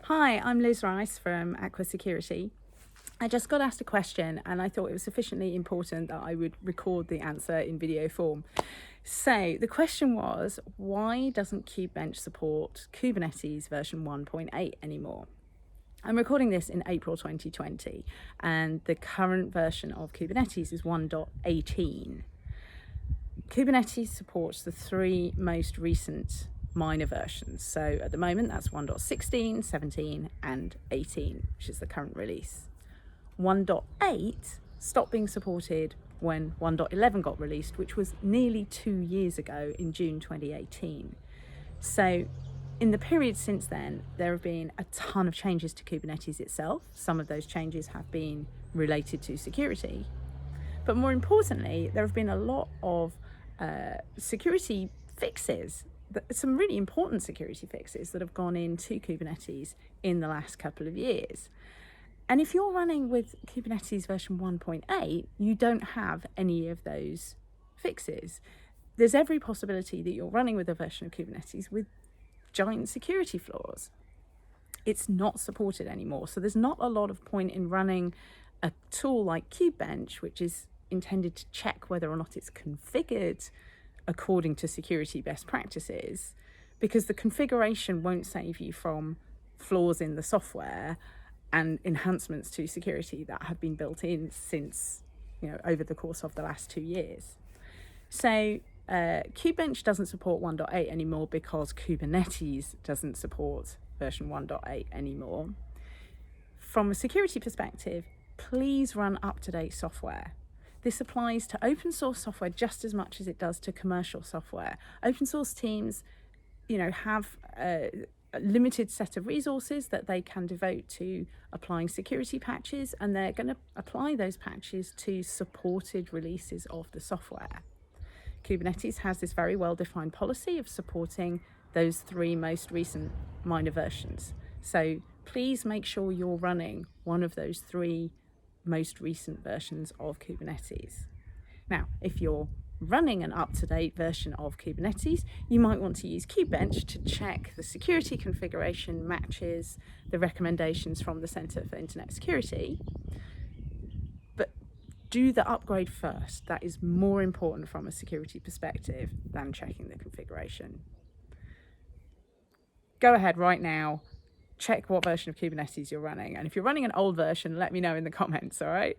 Hi, I'm Liz Rice from Aqua Security. I just got asked a question and I thought it was sufficiently important that I would record the answer in video form. So the question was, why doesn't kube-bench support Kubernetes version 1.8 anymore? I'm recording this in April 2020 and the current version of Kubernetes is 1.18. Kubernetes supports the three most recent minor versions. So at the moment, that's 1.16, 17, and 18, which is the current release. 1.8 stopped being supported when 1.11 got released, which was nearly 2 years ago in June 2018. So in the period since then, there have been a ton of changes to Kubernetes itself. Some of those changes have been related to security. But more importantly, there have been a lot of security fixes, some really important security fixes that have gone into Kubernetes in the last couple of years. And if you're running with Kubernetes version 1.8, you don't have any of those fixes. There's every possibility that you're running with a version of Kubernetes with giant security flaws. It's not supported anymore. So there's not a lot of point in running a tool like kube-bench, which is intended to check whether or not it's configured according to security best practices, because the configuration won't save you from flaws in the software and enhancements to security that have been built in since, over the course of the last 2 years. So kube-bench doesn't support 1.8 anymore because Kubernetes doesn't support version 1.8 anymore. From a security perspective, please run Uptodate software. This applies to open source software just as much as it does to commercial software. Open source teams, have a limited set of resources that they can devote to applying security patches, and they're going to apply those patches to supported releases of the software. Kubernetes has this very well-defined policy of supporting those three most recent minor versions. So please make sure you're running one of those three most recent versions of Kubernetes. Now, if you're running an up-to-date version of Kubernetes, you might want to use kube-bench to check the security configuration matches the recommendations from the Center for Internet Security. But do the upgrade first. That is more important from a security perspective than checking the configuration. Go ahead right now, check what version of Kubernetes you're running. And if you're running an old version, let me know in the comments, all right?